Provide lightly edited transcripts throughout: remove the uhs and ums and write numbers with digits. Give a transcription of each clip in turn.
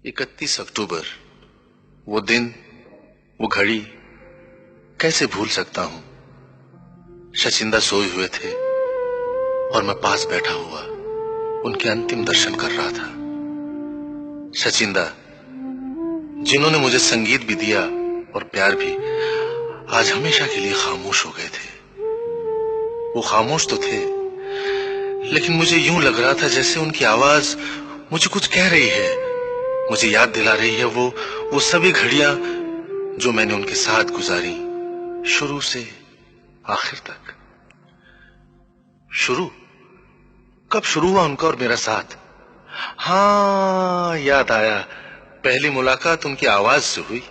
31 अक्टूबर, वो दिन, वो घड़ी कैसे भूल सकता हूं। शचिंदा सोए हुए थे और मैं पास बैठा हुआ उनके अंतिम दर्शन कर रहा था। शचिंदा, जिन्होंने मुझे संगीत भी दिया और प्यार भी, आज हमेशा के लिए खामोश हो गए थे। वो खामोश तो थे, लेकिन मुझे यूं लग रहा था जैसे उनकी आवाज मुझे कुछ कह रही है, मुझे याद दिला रही है वो सभी घड़ियां जो मैंने उनके साथ गुजारी, शुरू से आखिर तक। शुरू कब शुरू हुआ उनका और मेरा साथ? हाँ, याद आया, पहली मुलाकात उनकी आवाज से हुई।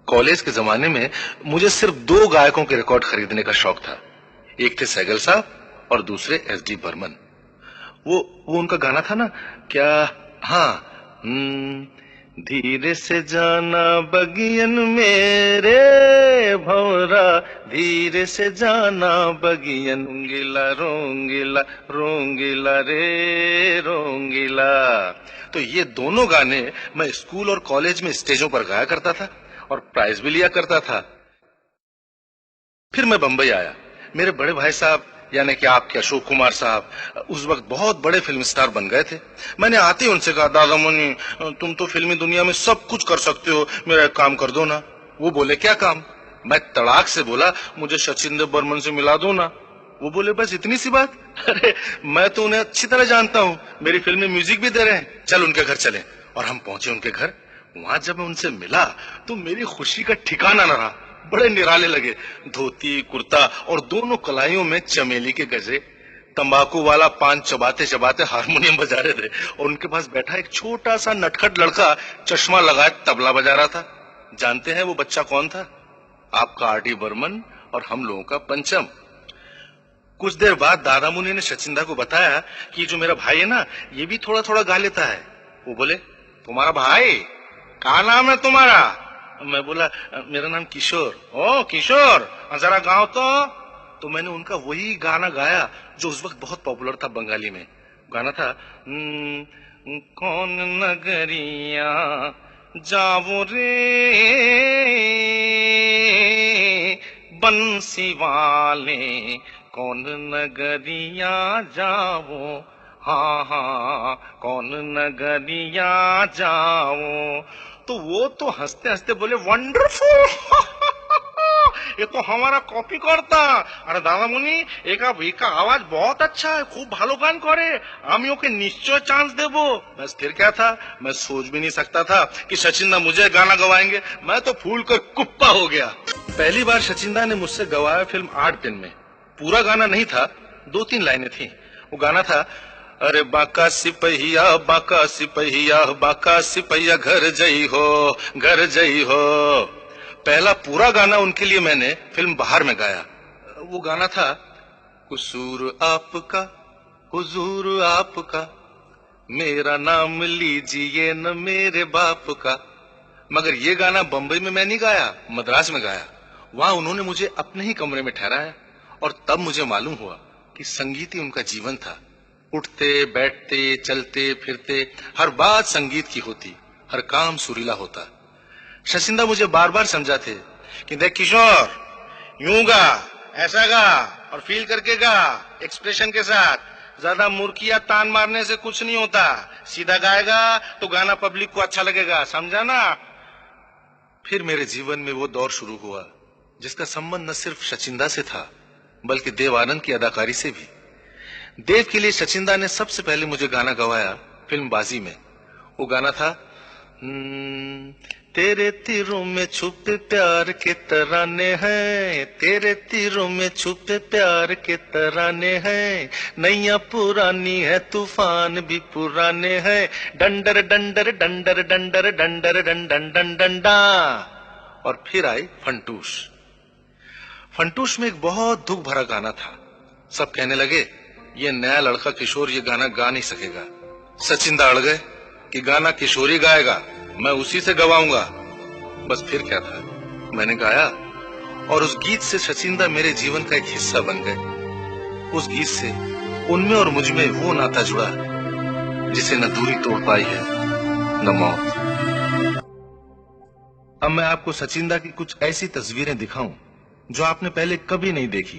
कॉलेज के जमाने में मुझे सिर्फ 2 गायकों के रिकॉर्ड खरीदने का शौक था। एक थे सहगल साहब और दूसरे एस.डी. बर्मन। वो उनका गाना था ना, क्या, हाँ, धीरे से जाना बगियन मेरे भौरा, धीरे से जाना बगियन, रोंगिला रोंगिला रोंगिला रे रोंगिला। तो ये दोनों गाने मैं स्कूल और कॉलेज में स्टेजों पर गाया करता था और प्राइज भी लिया करता था। फिर मैं बंबई आया। मेरे बड़े भाई साहब यानी कि आपके अशोक कुमार साहब उस वक्त बहुत बड़े फिल्म स्टार बन गए थे। मैंने आते ही उनसे कहा, दादा मुनि, तुम तो फिल्मी दुनिया में सब कुछ कर सकते हो, मेरा एक काम कर दो ना। वो बोले, क्या काम? मैं तड़ाक से बोला, मुझे सचिंदा बर्मन से मिला दो ना। वो बोले, बस इतनी सी बात? अरे मैं तो उन्हें अच्छी तरह जानता हूँ, मेरी फिल्म में म्यूजिक भी दे रहे हैं, चल उनके घर चले। और हम पहुंचे उनके घर। वहां जब मैं उनसे मिला तो मेरी खुशी का ठिकाना न रहा। बड़े निराले लगे, धोती कुर्ता और दोनों कलाइयों में चमेली के गजरे, तंबाकू वाला पान चबाते चबाते हारमोनियम बजा रहे थे और उनके पास बैठा एक छोटा सा नटखट लड़का चश्मा लगाए तबला बजा रहा था। जानते हैं वो बच्चा कौन था? आपका आर.डी. बर्मन और हम लोगों का पंचम। कुछ देर बाद दादा मुनि ने सचिंदा को बताया कि जो मेरा भाई है ना, ये भी थोड़ा थोड़ा गा लेता है। वो बोले, तुम्हारा भाई? क्या नाम है तुम्हारा? मैं बोला, मेरा नाम किशोर। ओ किशोर, जरा गाओ तो मैंने उनका वही गाना गाया जो उस वक्त बहुत पॉपुलर था बंगाली में। गाना था, कौन नगरिया जावो रे बंसी वाले, कौन नगरिया जावो, हाँ हाँ कौन नगरिया जाओ। तो वो तो हंसते हंसते बोले, वंडरफुल ये तो हमारा कॉपी करता। अरे दादा मुनि, एक आवाज बहुत अच्छा है, खूब भालो गान करे, हम ओके निश्चय चांस देबो। बस फिर क्या था, मैं सोच भी नहीं सकता था कि सचिंदा मुझे गाना गवाएंगे। मैं तो फूल कर कुप्पा हो गया। पहली बार सचिंदा ने मुझसे गवाया फिल्म 8 दिन में। पूरा गाना नहीं था, 2-3 लाइनें थी। वो गाना था, अरे बाका सिपहिया बाका सिपहिया बाका सिपहिया घर जई हो घर जई हो। पहला पूरा गाना उनके लिए मैंने फिल्म बाहर में गाया। वो गाना था, कसूर आपका हुजूर आपका, मेरा नाम लीजिए न मेरे बाप का। मगर ये गाना बंबई में मैं नहीं गाया, मद्रास में गाया। वहां उन्होंने मुझे अपने ही कमरे में ठहराया और तब मुझे मालूम हुआ कि संगीत ही उनका जीवन था। उठते बैठते चलते फिरते हर बात संगीत की होती, हर काम सुरीला होता। शचिंदा मुझे बार बार समझाते कि देख किशोर, यूं गा, ऐसा गा और फील करके गा, एक्सप्रेशन के साथ। ज्यादा मुर्किया तान मारने से कुछ नहीं होता, सीधा गाएगा तो गाना पब्लिक को अच्छा लगेगा, समझा ना। फिर मेरे जीवन में वो दौर शुरू हुआ जिसका संबंध न सिर्फ शचिंदा से था बल्कि देव आनंद की अदाकारी से भी। देव के लिए सचिंदा ने सबसे पहले मुझे गाना गवाया फिल्म बाजी में। वो गाना था, तेरे तीरों में छुपे प्यार के तराने हैं, तेरे तीरों में छुपे प्यार के तराने हैं, नैया पुरानी है तूफान भी पुराने हैं, डंडर डंडर डंडर डंडर डंडर डंडन डंडन डंडा। और फिर आई फंटूश। फंटूश में एक बहुत दुख भरा गाना था। सब कहने लगे, ये नया लड़का किशोर ये गाना गा नहीं सकेगा। सचिंदा अड़ गए कि गाना किशोर ही गाएगा, मैं उसी से गवाऊंगा। बस फिर क्या था, मैंने गाया और उस गीत से सचिंदा मेरे जीवन का एक हिस्सा बन गए। उस गीत से उनमें और मुझ में वो नाता जुड़ा जिसे न दूरी तोड़ पाई है न मौत। अब मैं आपको सचिंदा की कुछ ऐसी तस्वीरें दिखाऊं जो आपने पहले कभी नहीं देखी।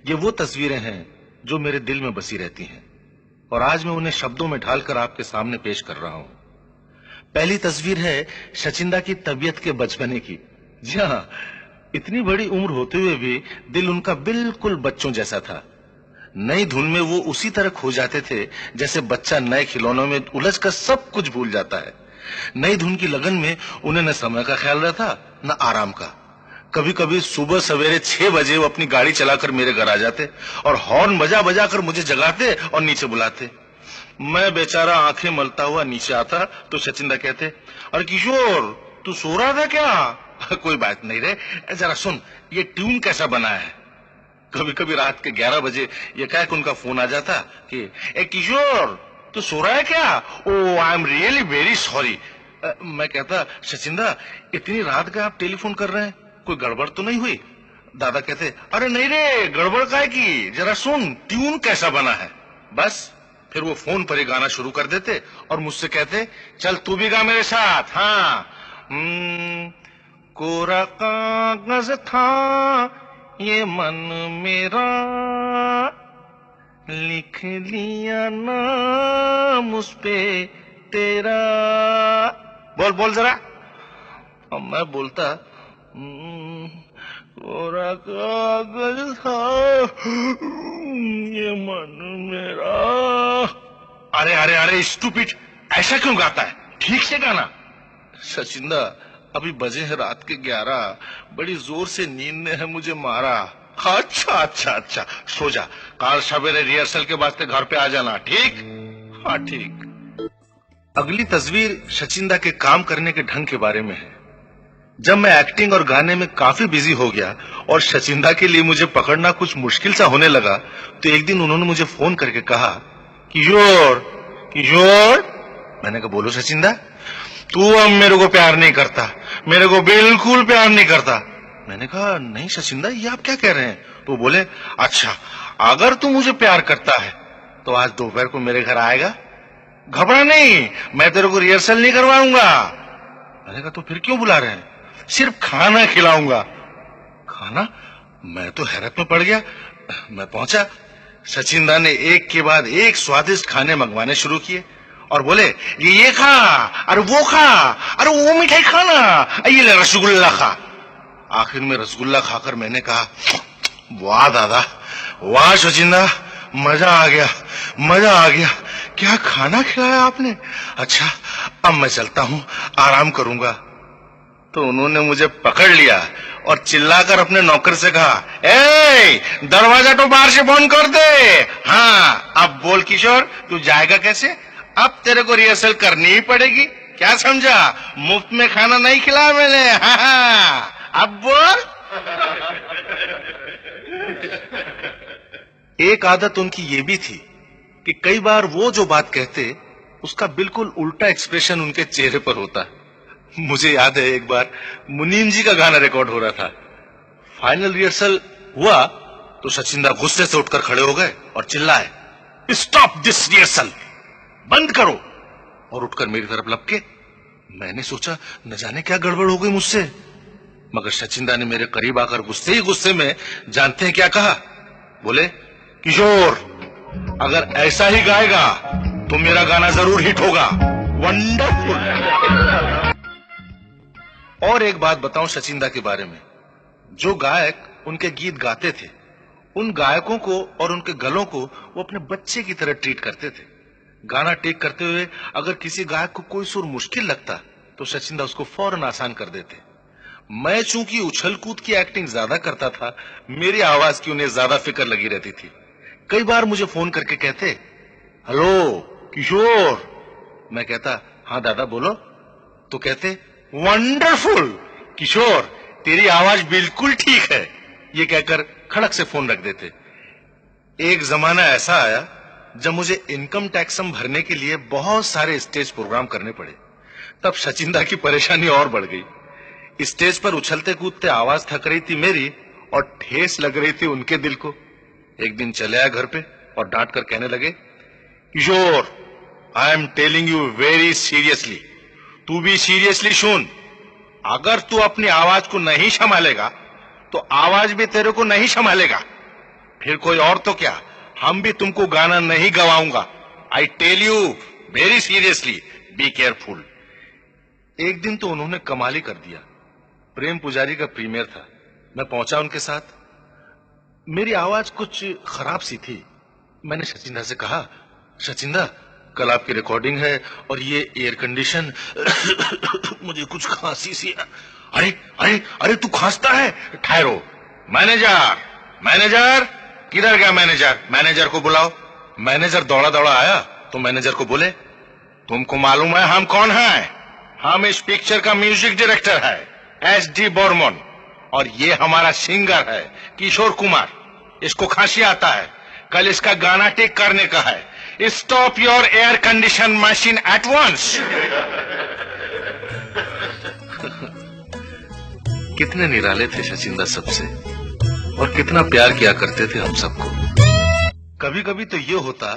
ये वो तस्वीरें हैं जो मेरे दिल में बसी रहती हैं और आज मैं उन्हें शब्दों में ढालकर आपके सामने पेश कर रहा हूं। पहली तस्वीर है सचिंदा की तबीयत के बचपने की। जी हां, इतनी बड़ी उम्र होते हुए भी दिल उनका बिल्कुल बच्चों जैसा था। नई धुन में वो उसी तरह खो जाते थे जैसे बच्चा नए खिलौनों में उलझकर सब कुछ भूल जाता है। नई धुन की लगन में उन्हें न समय का ख्याल रहता न आराम का। कभी कभी सुबह सवेरे 6 बजे वो अपनी गाड़ी चलाकर मेरे घर आ जाते और हॉर्न बजा बजा कर मुझे जगाते और नीचे बुलाते। मैं बेचारा आंखें मलता हुआ नीचे आता तो सचिंदा कहते, अरे किशोर, तू सो रहा था क्या? कोई बात नहीं रे, जरा सुन ये ट्यून कैसा बना है। कभी कभी रात के 11 बजे ये कह के उनका फोन आ जाता कि ए किशोर, तू सो रहा है क्या? Oh I am really very sorry. मैं कहता, सचिंदा इतनी रात का आप टेलीफोन कर रहे हैं, कोई गड़बड़ तो नहीं हुई? दादा कहते, अरे नहीं रे, गड़बड़ काहे की, जरा सुन ट्यून कैसा बना है। बस फिर वो फोन पर ही गाना शुरू कर देते और मुझसे कहते, चल तू भी गा मेरे साथ। हाँ, कोरा कागज था ये मन मेरा, लिख लिया नाम उस पे तेरा। बोल बोल जरा। अब मैं बोलता, कोरा कागज था ये मन मेरा। अरे अरे अरे स्टूपिड, ऐसा क्यों गाता है? ठीक से गाना। सचिंदा, अभी बजे हैं रात के 11, बड़ी जोर से नींद ने है मुझे मारा। अच्छा अच्छा अच्छा, सो जा, कल सवेरे रिहर्सल के वास्ते घर पे आ जाना, ठीक? हाँ ठीक। अगली तस्वीर सचिंदा के काम करने के ढंग के बारे में है। जब मैं एक्टिंग और गाने में काफी बिजी हो गया और सचिंदा के लिए मुझे पकड़ना कुछ मुश्किल सा होने लगा तो एक दिन उन्होंने मुझे फोन करके कहा, किशोर किशोर। मैंने कहा, बोलो सचिंदा। तू अब मेरे को प्यार नहीं करता, मेरे को बिल्कुल प्यार नहीं करता। मैंने कहा, नहीं सचिंदा, ये आप क्या कह रहे हैं? तो बोले, अच्छा अगर तू मुझे प्यार करता है तो आज दोपहर को मेरे घर आएगा? घबरा नहीं, मैं तेरे को रिहर्सल नहीं करवाऊंगा। मैंने कहा, तो फिर क्यों बुला रहे हैं? सिर्फ खाना खिलाऊंगा। खाना? मैं तो हैरत में पड़ गया। मैं पहुंचा, सचिंदा ने एक के बाद एक स्वादिष्ट खाने मंगवाने शुरू किए और बोले, ये खा, अरे वो खा, अरे वो मिठाई खाना, ये ले रसगुल्ला खा। आखिर में रसगुल्ला खाकर मैंने कहा, वाह दादा, वाह सचिंदा, मजा आ गया, मजा आ गया। क्या खाना खिलाया आपने? अच्छा अब मैं चलता हूं, आराम करूंगा। तो उन्होंने मुझे पकड़ लिया और चिल्लाकर अपने नौकर से कहा, ए दरवाजा तो बाहर से बंद कर दे। हाँ अब बोल किशोर, तू जाएगा कैसे? अब तेरे को रिहर्सल करनी ही पड़ेगी। क्या समझा, मुफ्त में खाना नहीं खिलाया मैंने। हाँ, अब बोल। एक आदत उनकी ये भी थी कि कई बार वो जो बात कहते उसका बिल्कुल उल्टा एक्सप्रेशन उनके चेहरे पर होता। मुझे याद है एक बार मुनीम जी का गाना रिकॉर्ड हो रहा था। फाइनल रिहर्सल हुआ तो सचिंदा गुस्से से उठकर खड़े हो गए और चिल्लाए, स्टॉप दिस रिहर्सल, बंद करो। और उठकर मेरी तरफ लपके। मैंने सोचा न जाने क्या गड़बड़ हो गई मुझसे, मगर सचिंदा ने मेरे करीब आकर गुस्से ही गुस्से में जानते हैं क्या कहा? बोले, किशोर अगर ऐसा ही गाएगा तो मेरा गाना जरूर हिट होगा। वंडरफुल। और एक बात बताऊं सचिंदा के बारे में, जो गायक उनके गीत गाते थे उन गायकों को और उनके गलों को वो अपने बच्चे की तरह ट्रीट करते थे। गाना टेक करते हुए अगर किसी गायक को कोई सुर मुश्किल लगता तो सचिंदा उसको फौरन आसान कर देते। मैं चूंकि उछल कूद की एक्टिंग ज्यादा करता था, मेरी आवाज की उन्हें ज्यादा फिक्र लगी रहती थी। कई बार मुझे फोन करके कहते, हेलो किशोर। मैं कहता, हाँ दादा बोलो। तो कहते, वंडरफुल किशोर, तेरी आवाज बिल्कुल ठीक है। ये कहकर खड़क से फोन रख देते। एक जमाना ऐसा आया जब मुझे इनकम टैक्स भरने के लिए बहुत सारे स्टेज प्रोग्राम करने पड़े। तब सचिंदा की परेशानी और बढ़ गई। स्टेज पर उछलते कूदते आवाज थक रही थी मेरी और ठेस लग रही थी उनके दिल को। एक दिन चले आए घर पे और डांट कर कहने लगे, Kishore I am telling you very seriously, तू भी सीरियसली सुन, अगर तू अपनी आवाज को नहीं संभालेगा तो आवाज भी तेरे को नहीं संभालेगा। फिर कोई और तो क्या, हम भी तुमको गाना नहीं गवाऊंगा। I tell you very seriously, be careful. एक दिन तो उन्होंने कमाल ही कर दिया। प्रेम पुजारी का प्रीमियर था, मैं पहुंचा उनके साथ। मेरी आवाज कुछ खराब सी थी। मैंने सचिंदा से कहा, सचिंदा कल आपकी रिकॉर्डिंग है और ये एयर कंडीशन मुझे कुछ खांसी सी। अरे अरे अरे तू खांसता है, ठहरो। मैनेजर मैनेजर किधर गया मैनेजर? मैनेजर को बुलाओ। मैनेजर दौड़ा दौड़ा आया तो मैनेजर को बोले, तुमको मालूम है हम कौन हैं? हम इस पिक्चर का म्यूजिक डायरेक्टर है SD बर्मन, और ये हमारा सिंगर है किशोर कुमार। इसको खांसी आता है, कल इसका गाना टेक करने का है। Stop your air condition machine at once. कितने निराले थे सचिंदा सबसे, और कितना प्यार किया करते थे हम सबको। कभी कभी तो ये होता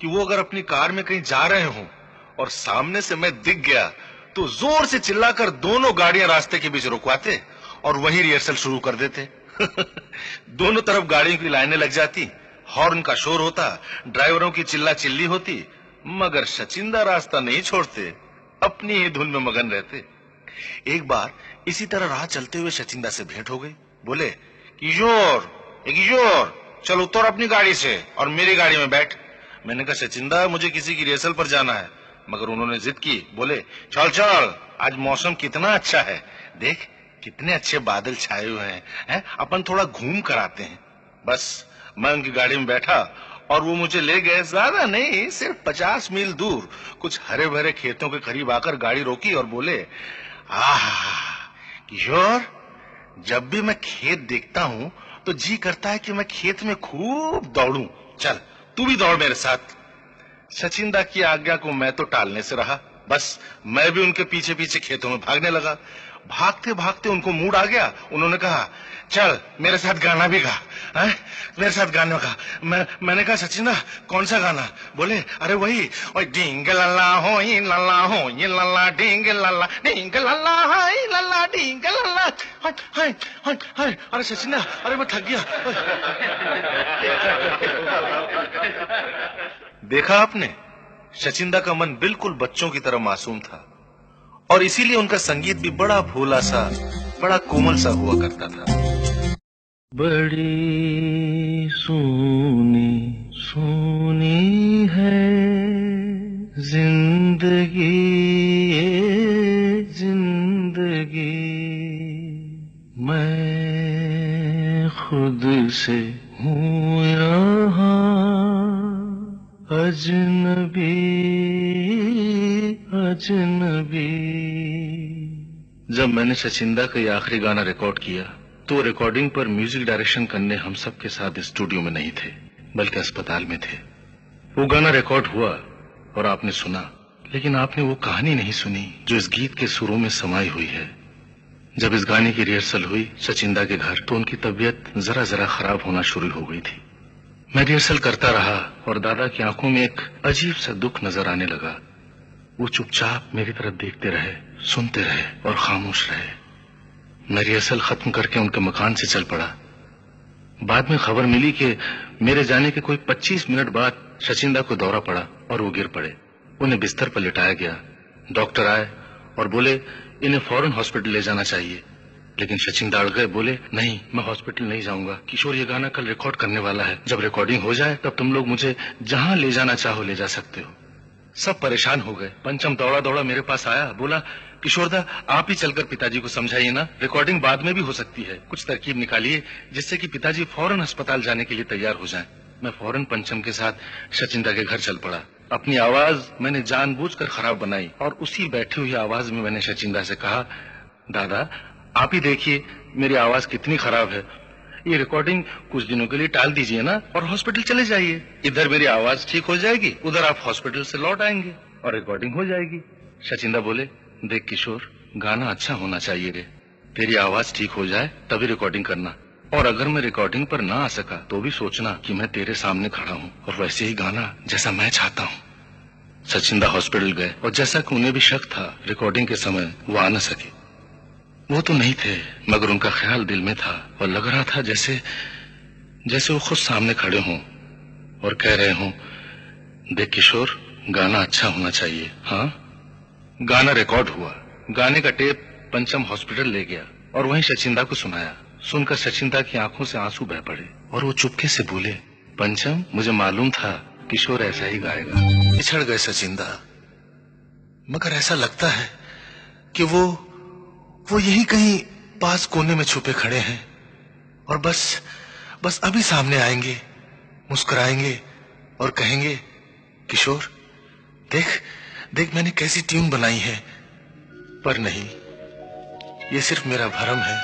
कि वो अगर अपनी कार में कहीं जा रहे हों और सामने से मैं दिख गया तो जोर से चिल्लाकर दोनों गाड़ियां रास्ते के बीच रुकवाते और वहीं रिहर्सल शुरू कर देते। दोनों तरफ गाड़ियों की लाइनें लग जाती, हॉर्न का शोर होता, ड्राइवरों की चिल्ला चिल्ली होती, मगर सचिंदा रास्ता नहीं छोड़ते, अपनी ही धुन में मगन रहते। एक बार इसी तरह राह चलते हुए सचिंदा से भेंट हो गई। बोले, किशोर किशोर चल उतर अपनी गाड़ी से और मेरी गाड़ी में बैठ। मैंने कहा, सचिंदा मुझे किसी की रिहर्सल पर जाना है। मगर उन्होंने जिद की, बोले, चल चल आज मौसम कितना अच्छा है, देख कितने अच्छे बादल छाए हुए हैं, अपन थोड़ा घूम कर आते हैं। बस मैं उनकी गाड़ी में बैठा और वो मुझे ले गए, ज्यादा नहीं सिर्फ 50 मील दूर कुछ हरे भरे खेतों के करीब आकर गाड़ी रोकी और बोले, किशोर जब भी मैं खेत देखता हूं तो जी करता है कि मैं खेत में खूब दौड़ूं, चल तू भी दौड़ मेरे साथ। सचिंदा की आज्ञा को मैं तो टालने से रहा, बस मैं भी उनके पीछे पीछे खेतों में भागने लगा। भागते भागते उनको मूड आ गया, उन्होंने कहा, चल मेरे साथ गाना भी गा, मेरे साथ गाने का। मैंने कहा, सचिंदा कौन सा गाना? बोले, अरे वही डिंग लल्ला हो ये लल्ला डिंग लल्ला हाय लल्ला डिंग लल्ला हाय हाय हाय। अरे सचिंदा, अरे मैं थक गया। देखा आपने, सचिंदा का मन बिल्कुल बच्चों की तरह मासूम था और इसीलिए उनका संगीत भी बड़ा भोला सा, बड़ा कोमल सा हुआ करता था। बड़ी सोनी सोनी है जिंदगी ये जिंदगी, मैं खुद से हूँ यहाँ अजनबी अजनबी। जब मैंने सचिंदा का ये आखिरी गाना रिकॉर्ड किया तो रिकॉर्डिंग पर म्यूजिक डायरेक्शन करने हम सब के साथ स्टूडियो में नहीं थे, बल्कि अस्पताल में थे। वो गाना रिकॉर्ड हुआ और आपने सुना, लेकिन आपने वो कहानी नहीं सुनी जो इस गीत के सुरों में समाई हुई है। जब इस गाने की रिहर्सल हुई सचिंदा के घर, तो उनकी तबीयत जरा जरा खराब होना शुरू हो गई थी। मैं रिहर्सल करता रहा और दादा की आंखों में एक अजीब सा दुख नजर आने लगा। वो चुपचाप मेरी तरफ देखते रहे, सुनते रहे और खामोश रहे। मैं रिहर्सल खत्म करके उनके मकान से चल पड़ा। बाद में खबर मिली कि मेरे जाने के कोई 25 मिनट बाद सचिंदा को दौरा पड़ा और वो गिर पड़े। उन्हें बिस्तर पर लिटाया गया। डॉक्टर आए और बोले, इन्हें फौरन हॉस्पिटल ले जाना चाहिए। लेकिन सचिंदा अड़ गए, बोले, नहीं मैं हॉस्पिटल नहीं जाऊंगा। किशोर ये गाना कल रिकॉर्ड करने वाला है, जब रिकॉर्डिंग हो जाए तब तुम लोग मुझे जहां ले जाना चाहो ले जा सकते हो। सब परेशान हो गए। पंचम दौड़ा दौड़ा मेरे पास आया, बोला, किशोरदा आप ही चलकर पिताजी को समझाइए ना, रिकॉर्डिंग बाद में भी हो सकती है, कुछ तरकीब निकालिए जिससे कि पिताजी फौरन अस्पताल जाने के लिए तैयार हो जाएं। मैं फौरन पंचम के साथ सचिंदा के घर चल पड़ा। अपनी आवाज मैंने जानबूझकर खराब बनाई और उसी बैठी हुई आवाज में मैंने सचिंदा से कहा, दादा आप ही देखिए मेरी आवाज कितनी खराब है, ये रिकॉर्डिंग कुछ दिनों के लिए टाल दीजिए ना और हॉस्पिटल चले जाइए। इधर मेरी आवाज ठीक हो जाएगी, उधर आप हॉस्पिटल से लौट आएंगे और रिकॉर्डिंग हो जाएगी। सचिंदा बोले, देख किशोर गाना अच्छा होना चाहिए रे, तेरी आवाज ठीक हो जाए तभी रिकॉर्डिंग करना, और अगर मैं रिकॉर्डिंग पर ना आ सका तो भी सोचना कि मैं तेरे सामने खड़ा हूँ और वैसे ही गाना जैसा मैं चाहता हूँ। सचिंदा हॉस्पिटल गए और जैसा कि उन्हें भी शक था रिकॉर्डिंग के समय वो आ न सके। वो तो नहीं थे, मगर उनका ख्याल दिल में था और लग रहा था जैसे जैसे वो खुद सामने खड़े हों और कह रहे हों, देख किशोर, गाना अच्छा होना चाहिए। हाँ, गाना रिकॉर्ड हुआ। गाने का टेप पंचम हॉस्पिटल ले गया और वहीं सचिंदा को सुनाया। सुनकर सचिंदा की आंखों से आंसू बह पड़े और वो चुपके से बोले, पंचम, मुझे मालूम था किशोर ऐसा ही गाएगा। पिछड़ गए सचिंदा, मगर ऐसा लगता है कि वो यहीं कहीं पास कोने में छुपे खड़े हैं और बस अभी सामने आएंगे, मुस्कुराएंगे और कहेंगे, किशोर देख मैंने कैसी ट्यून बनाई है। पर नहीं, ये सिर्फ मेरा भ्रम है।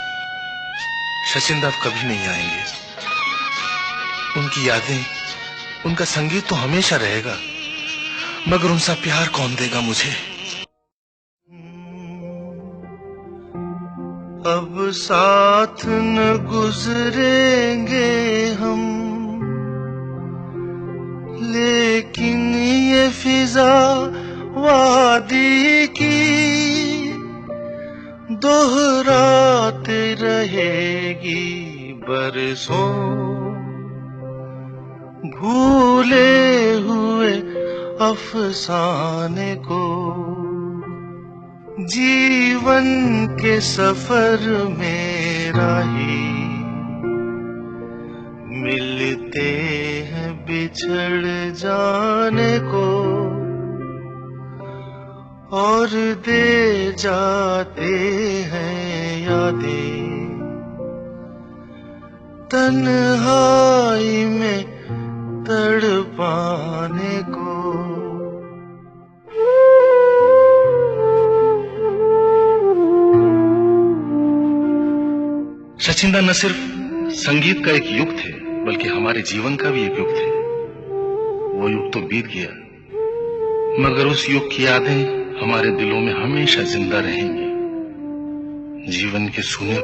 सचिंदा अब कभी नहीं आएंगे। उनकी यादें, उनका संगीत तो हमेशा रहेगा, मगर उनसा प्यार कौन देगा मुझे। अब साथ न गुजरेंगे हम, लेकिन ये फिजा वादी की दोहराते रहेगी बरसों। भूले हुए अफसाने को जीवन के सफर में राही मिलते हैं बिछड़ जाने को और दे जाते हैं यादें तन्हाई में तड़पाने को। सचिंदा न सिर्फ संगीत का एक युग थे, बल्कि हमारे जीवन का भी एक युग थे। वो युग तो बीत गया, मगर उस युग की यादें हमारे दिलों में हमेशा जिंदा रहेंगी। जीवन के सूने